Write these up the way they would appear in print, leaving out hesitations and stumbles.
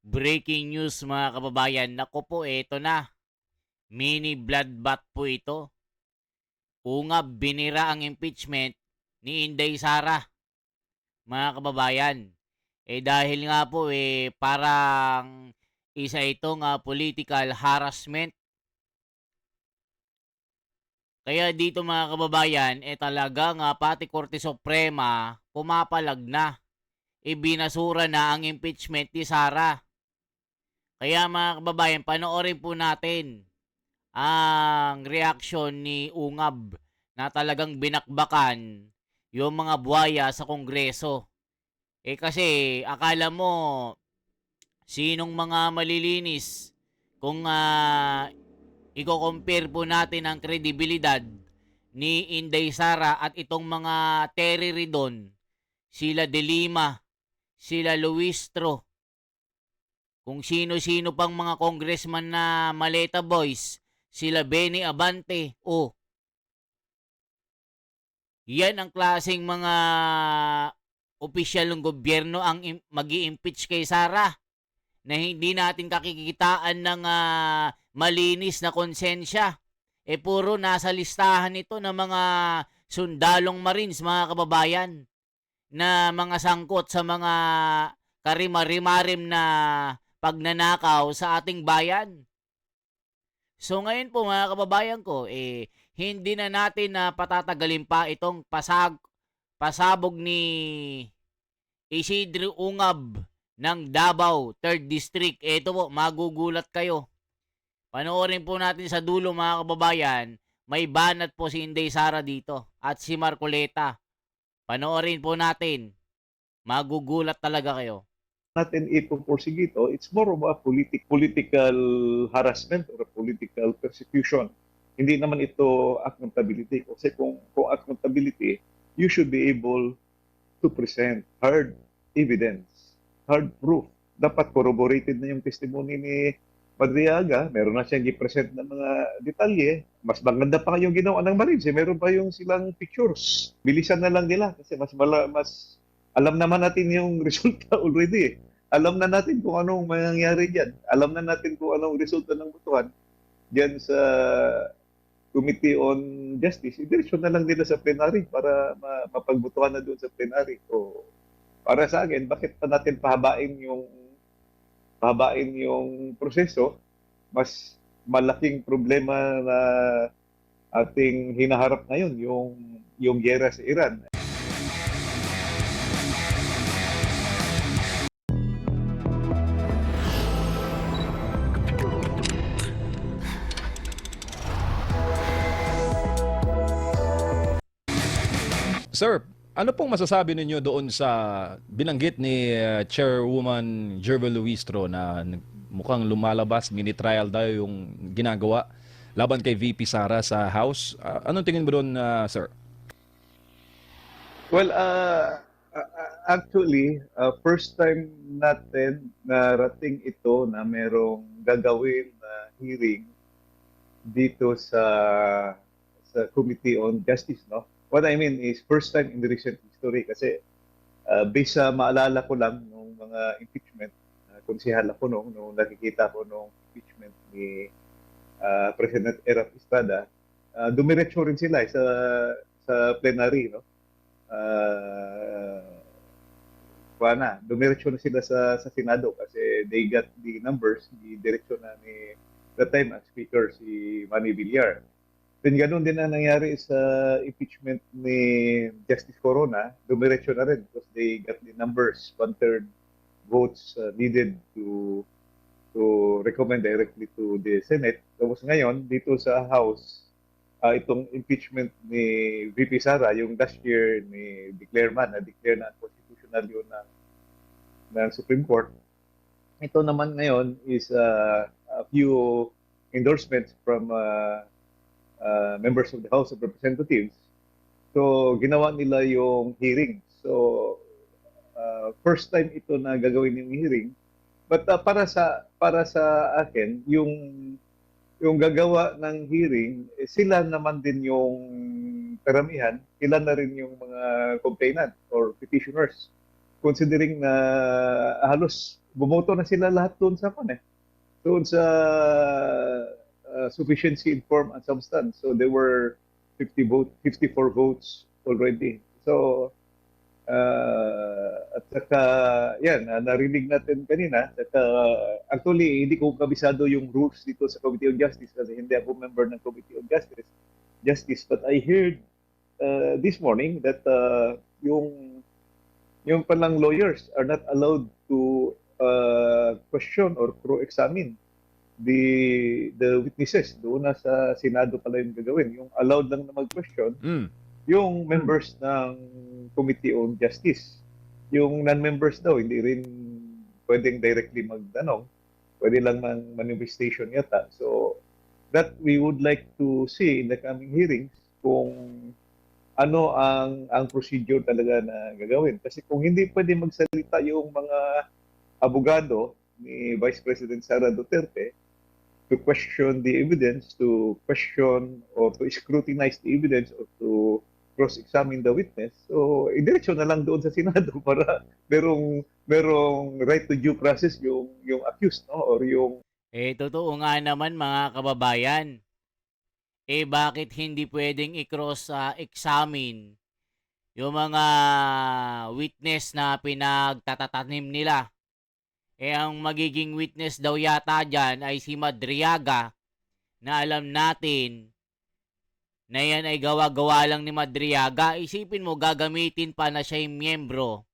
Breaking news mga kababayan. Naku po, eto na. Mini bloodbath po ito. Ungab, binira ang impeachment ni Inday Sara, mga kababayan. Dahil nga po parang isa itong political harassment. Kaya dito mga kababayan, talagang pati Korte Suprema pumapalag na. Ibinasura na ang impeachment ni Sara. Kaya mga kababayan, panoorin po natin ang reaksyon ni Ungab na talagang binakbakan yung mga buhaya sa Kongreso. Kasi akala mo sinong mga malilinis kung i-compare po natin ang kredibilidad ni Inday Sara at itong mga Terry Ridon, sila De Lima, sila Luistro, kung sino-sino pang mga congressman na Maleta Boys, sila Benny Abante, yan ang klaseng mga opisyal ng gobyerno ang magi-impeach kay Sara na hindi natin kakikitaan ng malinis na konsensya. Puro nasa listahan ito ng mga sundalong Marines, mga kababayan, na mga sangkot sa mga karimarimarim na pagnanakaw sa ating bayan. So ngayon po mga kababayan ko, hindi na natin na patatagalin pa itong pasabog ni Isidro Ungab ng Davao 3rd District. Ito po, magugulat kayo. Panoorin po natin sa dulo mga kababayan, may banat po si Inday Sara dito at si Marcoleta. Panoorin po natin. Magugulat talaga kayo. Natin ipupursige ito, it's more of a political harassment or a political persecution. Hindi naman ito accountability. Kasi kung accountability, you should be able to present hard evidence, hard proof. Dapat corroborated na yung testimony ni Madriaga, meron na siyang i-present ng mga detalye. Mas maganda pa yung ginawa ng Marines. Meron pa yung silang pictures. Bilisan na lang nila kasi mas alam naman natin yung resulta already. Alam na natin kung anong mangyayari dyan. Alam na natin kung anong resulta ng botohan dyan sa Committee on Justice. Idiretso na lang nila sa plenary para mapagbotohan na doon sa plenary. O para sa akin, bakit pa natin pahabain yung proseso? Mas malaking problema na ating hinaharap ngayon, yung giyera sa Iran. Sir, ano pong masasabi ninyo doon sa binanggit ni Chairwoman Jervel Luistro na mukhang lumalabas, mini-trial daw yung ginagawa laban kay VP Sara sa House? Anong tingin mo doon, sir? Well, actually, first time natin narating ito na merong gagawin na hearing dito sa Committee on Justice, no? What I mean is first time in the recent history kasi based sa maalala ko lang nung mga impeachment, konsehal ako nung nakikita ko nung impeachment ni President Erap Estrada, dumiretso rin sila sa plenary, no? Dumiretso na sila sa Senado kasi they got the numbers, the direksyon na ni the time as speaker si Manny Villar. Then ganun din ang nangyari sa impeachment ni Justice Corona, dumiretso na rin because they got the numbers, 1/3 votes needed to recommend directly to the Senate. Tapos ngayon, dito sa House, itong impeachment ni VP Sara, yung last year ni declare na constitutional yun ng Supreme Court. Ito naman ngayon is a few endorsements from members of the House of Representatives. So, ginawa nila yung hearing. So, first time ito na gagawin yung hearing. But para sa akin, yung gagawa ng hearing, sila naman din yung karamihan, sila na rin yung mga complainant or petitioners. Considering na halos bumoto na sila lahat doon sa doon sa sufficiency in form and substance. So there were 54 votes already. So at saka yan, narinig natin kanina at actually hindi ko kabisado yung rules dito sa Committee on Justice kasi hindi ako member ng Committee on Justice, but I heard this morning that yung palang lawyers are not allowed to question or pro-examine the witnesses. Doon na sa Senado pala yung gagawin. Yung allowed lang na mag-question, yung members ng Committee on Justice. Yung non-members daw, hindi rin pwedeng directly magtanong. Pwede lang ng manifestation yata. So, that we would like to see in the coming hearings kung ano ang procedure talaga na gagawin. Kasi kung hindi pwede magsalita yung mga abogado ni Vice President Sara Duterte to question the evidence, to question or to scrutinize the evidence or to cross-examine the witness, so idiretso na lang doon sa Senado para merong right to due process yung accused, no? Or yung Totoo nga naman mga kababayan. Bakit hindi pwedeng i-cross examine yung mga witness na pinagtatatanim nila? Ang magiging witness daw yata dyan ay si Madriaga, na alam natin na yan ay gawa-gawa lang ni Madriaga. Isipin mo, gagamitin pa na siya yung miyembro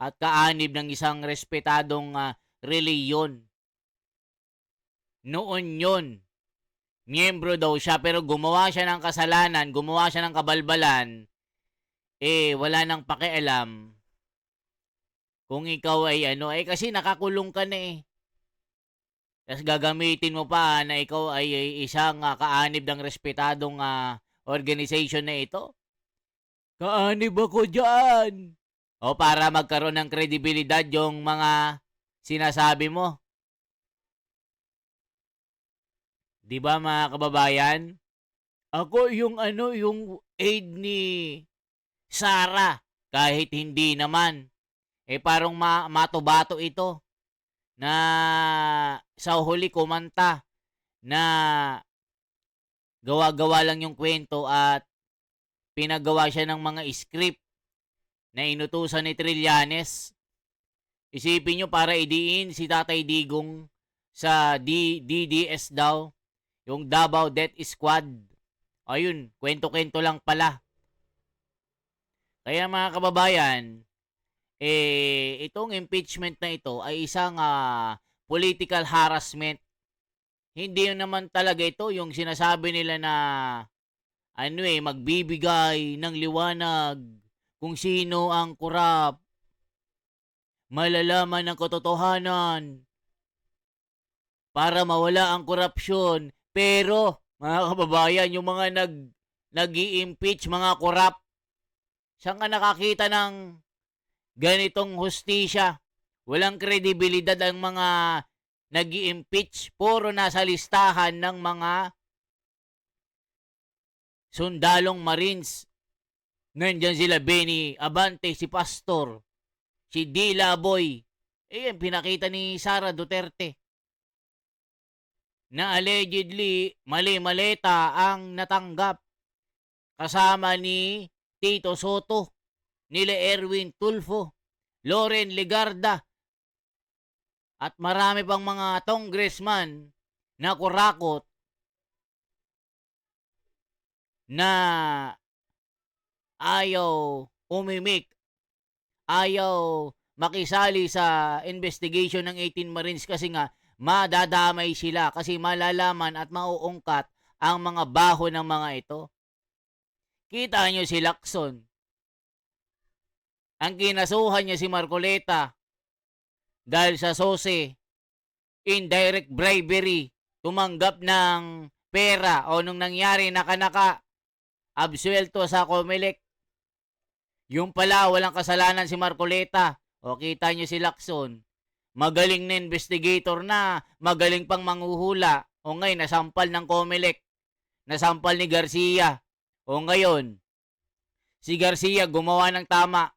at kaanib ng isang respetadong reliyon. Noon yun, miyembro daw siya pero gumawa siya ng kasalanan, gumawa siya ng kabalbalan, wala nang pakialam kung ikaw ay kasi nakakulong ka na Tapos gagamitin mo pa na ikaw ay isang kaanib ng respetadong organization na ito. Kaanib ako dyan. O para magkaroon ng kredibilidad yung mga sinasabi mo. Di ba mga kababayan? Ako yung yung aid ni Sara. Kahit hindi naman. Parang matubato ito. Na sa huli kumanta na gawa-gawa lang yung kwento at pinagawa siya ng mga script na inutusan ni Trillanes. Isipin nyo para idiin si Tatay Digong sa DDS daw, yung Davao Death Squad. Ayun, kwento-kwento lang pala. Kaya mga kababayan, itong impeachment na ito ay isang political harassment. Hindi yun naman talaga ito yung sinasabi nila na magbibigay ng liwanag kung sino ang korap. Malalaman ng katotohanan para mawala ang korupsyon. Pero, mga kababayan, yung mga nag-i-impeach, mga korap, saan ka nakakita ng ganitong hustisya? Walang kredibilidad ang mga nag-i-impeach. Puro nasa listahan ng mga sundalong Marines. Nandyan sila Benny Abante, si Pastor, si Dila Boy. Yan, pinakita ni Sara Duterte na allegedly mali-maleta ang natanggap kasama ni Tito Soto, nila Erwin Tulfo, Loren Legarda, at marami pang mga congressman na kurakot na ayaw umimik, ayaw makisali sa investigation ng 18 Marines kasi nga madadamay sila kasi malalaman at mauungkat ang mga baho ng mga ito. Kita nyo si Lacson. Ang kinasuhan niya si Marcoleta dahil sa SOSE, indirect bribery, tumanggap ng pera o nung nangyari nakanaka, absuelto sa COMELEC. Yung pala walang kasalanan si Marcoleta. O kita nyo si Lacson. Magaling na investigator na, magaling pang manghuhula. O ngayon, nasampal ng COMELEC. Nasampal ni Garcia. O ngayon, si Garcia gumawa ng tama.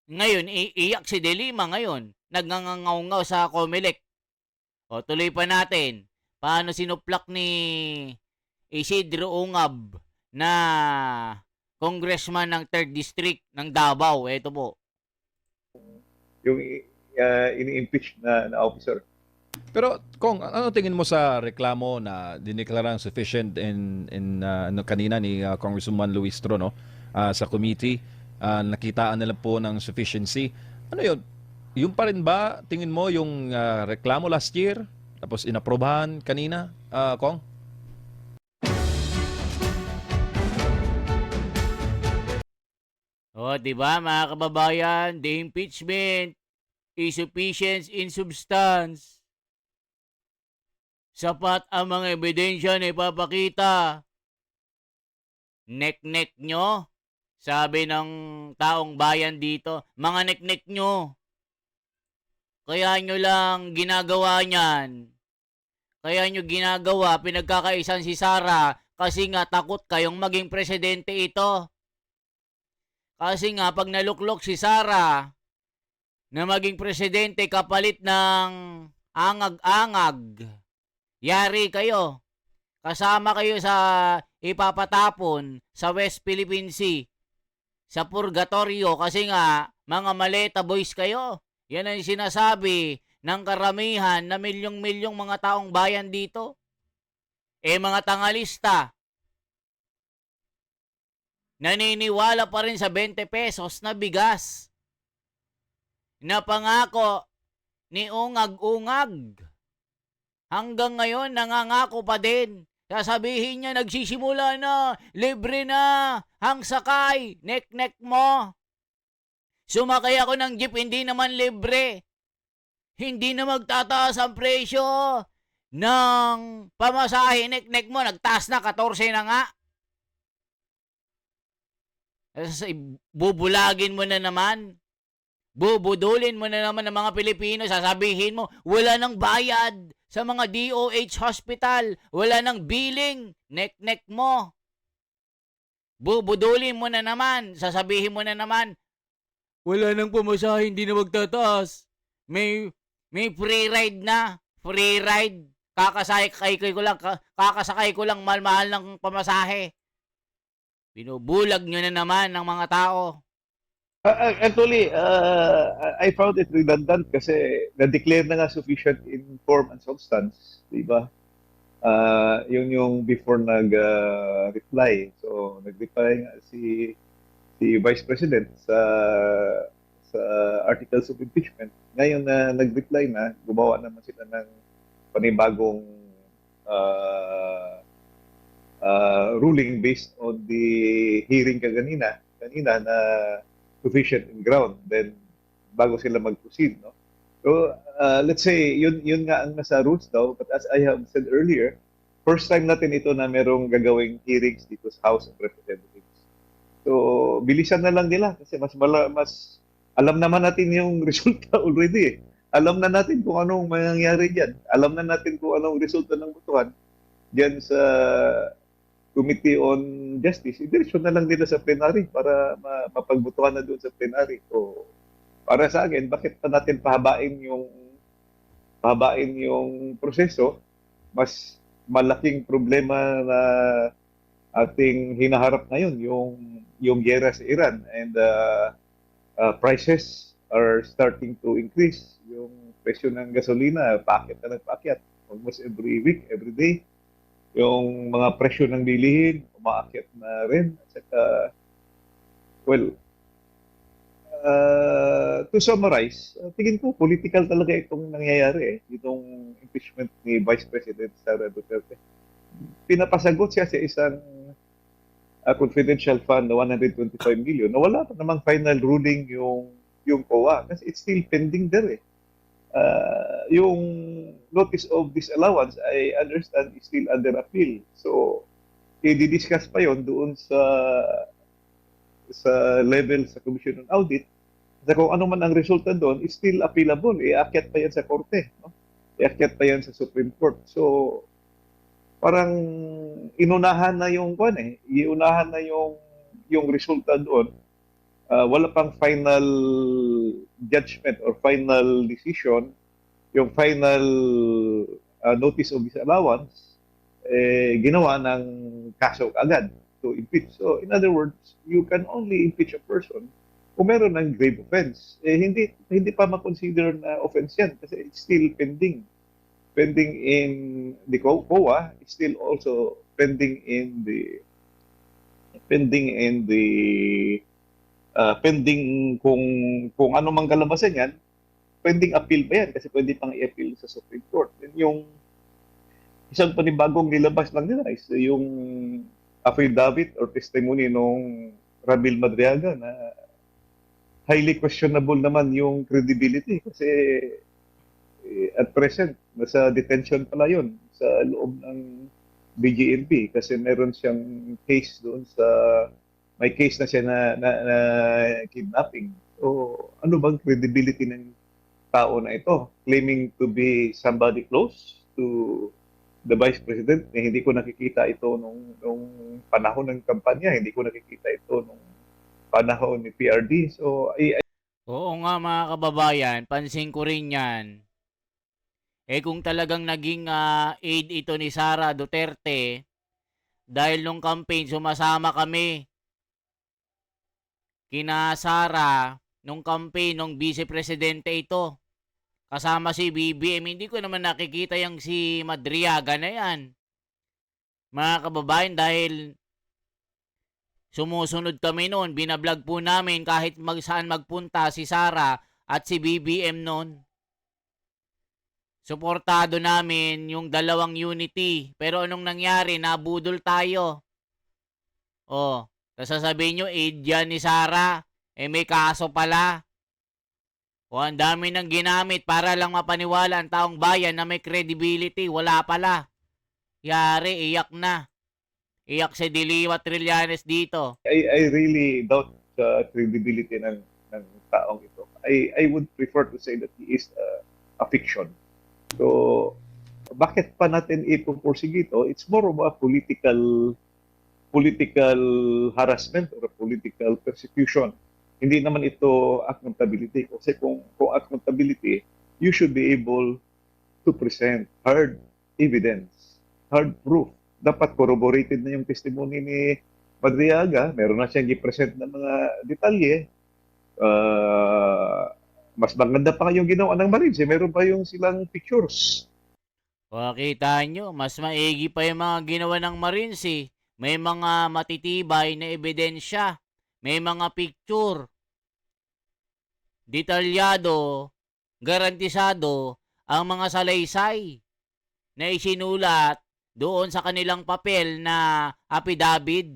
Ngayon, iiyak si De Lima ngayon. nagngangangaw sa COMELEC. O tuloy pa natin. Paano sinuplak ni Isidro Ungab na congressman ng 3rd District ng Davao? Ito po. Yung ini-impeach na officer. Pero Kong, ano tingin mo sa reklamo na dineklarang sufficient ano, kanina ni Congresswoman Luistro, no? Sa committee, nakitaan nila po ng sufficiency. Ano yun? Yung pa rin ba, tingin mo, yung reklamo last year, tapos inaprobahan kanina, Kong? O, di ba mga kababayan, the impeachment is sufficient in substance. Sapat ang mga ebidensya na ipapakita. Nek-nek nyo, sabi ng taong bayan dito, mga nek-nek nyo. Kaya nyo lang ginagawa niyan. Kaya nyo ginagawa, pinagkakaisan si Sara, kasi nga takot kayong maging presidente ito. Kasi nga, pag naluklok si Sara na maging presidente kapalit ng angag-angag, yari kayo. Kasama kayo sa ipapatapon sa West Philippine Sea, sa purgatorio, kasi nga, mga maleta boys kayo. Yan ang sinasabi ng karamihan na milyong-milyong mga taong bayan dito. Mga tangalista, naniniwala pa rin sa 20 pesos na bigas na pangako ni Ungag-Ungag. Hanggang ngayon, nangangako pa din. Sasabihin niya, nagsisimula na, libre na, hang sakay, nek-nek mo. Sumakay ako ng jeep, hindi naman libre. Hindi na magtataas ang presyo ng pamasahe, nek-nek mo, nagtaas na, 14 na nga. Bubulagin mo na naman. Bubudulin mo na naman ng mga Pilipino. Sasabihin mo, wala nang bayad sa mga DOH hospital. Wala nang billing. Nek-nek mo. Bubudulin mo na naman. Sasabihin mo na naman, wala nang pamasahe, hindi na magtataas. May free ride na. Free ride. Kakasakay ko lang mahal-mahal ng pamasahe. Binubulag nyo na naman ng mga tao. Actually, I found it redundant kasi na-declare na nga sufficient in form and substance, di ba? Yun yung before nag-reply. So, nag-reply nga si Vice President sa articles of impeachment. Ngayon na nag-reply na, gumawa naman sila ng panibagong ruling based on the hearing kanina na sufficient in ground, then bago sila mag-proceed, no? So, let's say, yun nga ang nasa rules daw, but as I have said earlier, first time natin ito na merong gagawing hearings dito sa House of Representatives. So, bilisan na lang nila kasi mas alam naman natin yung resulta already. Alam na natin kung anong mangyayari diyan. Alam na natin kung anong resulta ng botohan diyan sa Committee on Justice. Idiretso na lang nila sa plenary para mapagbotohan na doon sa plenary. So, para sa akin, bakit pa natin pahabain yung proseso? Mas malaking problema na ating hinaharap ngayon, yung giyera sa Iran, and prices are starting to increase. Yung presyo ng gasolina, paakyat na nagpaakyat. Almost every week, every day. Yung mga presyo ng bilihin, umaakyat na rin. At saka, well, to summarize, tingin ko political talaga itong nangyayari, itong impeachment ni Vice President Sara Duterte. Pinapasagot siya sa isang confidential fund na 125 million na wala pa namang final ruling yung COA kasi it's still pending there. Yung notice of disallowance, I understand, is still under appeal. So, i-discuss pa yon doon sa level sa Commission on Audit. Sa kung ano man ang resulta doon, is still appealable. Iakyat pa yan sa korte. No? Iakyat pa yan sa Supreme Court. So, parang inunahan na yung iunahan na yung resulta doon wala pang final judgment or final decision, yung final notice of disallowance, ginawa ng kaso agad to impeach. So, in other words, you can only impeach a person kung meron ng grave offense. Hindi pa ma-consider na offense yan kasi it's still pending. Pending in the COA, it's still also pending in the pending kung ano mang kalabasan yan, pending appeal pa yan kasi pwede pang i-appeal sa Supreme Court. Then yung isang panibagong nilabas lang nila is yung affidavit or testimony nung Ramil Madriaga na highly questionable naman yung credibility kasi at present nasa detention pala yun sa loob ng BGMP kasi meron siyang case doon sa may case na siya na kidnapping. So ano bang credibility ng tao na ito claiming to be somebody close to the Vice President? Hindi ko nakikita ito nung panahon ng kampanya, hindi ko nakikita ito nung panahon ni PRD. So Oo nga mga kababayan, pansin ko rin yan. Kung talagang naging aide ito ni Sara Duterte, dahil nung campaign sumasama kami kina Sara nung campaign nung vice presidente ito. Kasama si BBM, hindi ko naman nakikita yung si Madriaga na yan. Mga kababayan, dahil sumusunod kami noon, binablog po namin kahit saan magpunta si Sara at si BBM noon. Suportado namin yung dalawang unity. Pero anong nangyari? Nabudol tayo. Oh, tapos sasabihin nyo, aid yan ni Sara. May kaso pala. Ang dami nang ginamit para lang mapaniwala ang taong bayan na may credibility. Wala pala. Yari, iyak na. Iyak si Diliwa Trillanes dito. I really doubt the credibility ng taong ito. I would prefer to say that he is a fiction. So, bakit pa natin ipupursige ito? It's more of a political harassment or a political persecution. Hindi naman ito accountability. Kasi kung accountability, you should be able to present hard evidence, hard proof. Dapat corroborated na yung testimony ni Madriaga. Meron na siyang i-present na mga detalye. Mas maganda pa yung ginawa ng Marines. Meron pa yung silang pictures. Kita nyo, mas maigi pa yung mga ginawa ng Marines eh. May mga matitibay na ebidensya. May mga picture. Detalyado, garantisado ang mga salaysay na isinulat doon sa kanilang papel na affidavit.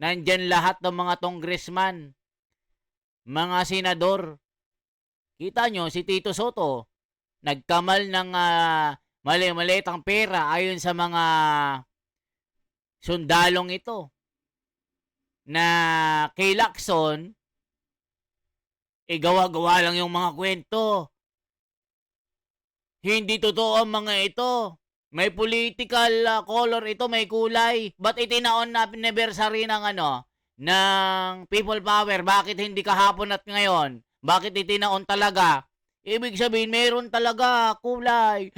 Nandyan lahat ng mga congressman, mga senador. Kita nyo, si Tito Soto, nagkamal ng mali-malitang pera ayon sa mga sundalong ito. Na kay Lacson, gawa-gawa lang yung mga kwento. Hindi totoo ang mga ito. May political color ito, may kulay. Ba't itinaon na anniversary ng ng People Power? Bakit hindi kahapon at ngayon? Bakit itinaon talaga? Ibig sabihin, meron talaga kulay.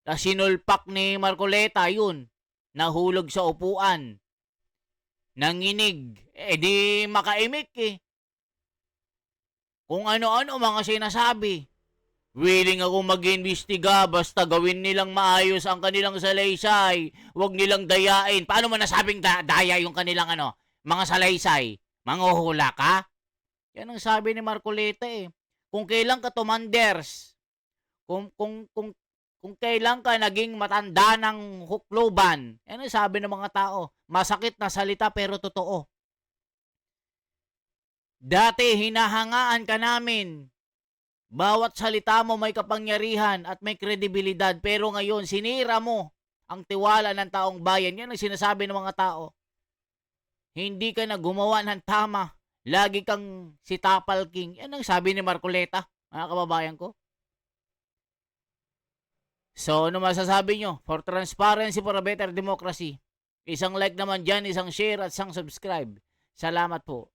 Tapos sinulpak ni Marcoleta, yun. Nahulog sa upuan. Nanginig. Di makaimik eh. Kung ano-ano mga sinasabi. Willing ako mag-imbestiga basta gawin nilang maayos ang kanilang salaysay. Huwag nilang dayain. Paano mo nasabing daya yung kanilang mga salaysay? Manghuhula ka? Yan ang sabi ni Marcoleta eh. Kung kailan ka tumanders, kung kailan ka naging matanda ng hukloban, yan ang sabi ng mga tao. Masakit na salita pero totoo. Dati hinahangaan ka namin. Bawat salita mo may kapangyarihan at may kredibilidad. Pero ngayon, sinira mo ang tiwala ng taong bayan. Yan ang sinasabi ng mga tao. Hindi ka na gumawa ng tama. Lagi kang si Tapal King. Yan ang sabi ni Marcoleta, mga kababayan ko. So, ano masasabi nyo? For transparency, for a better democracy. Isang like naman dyan, isang share at isang subscribe. Salamat po.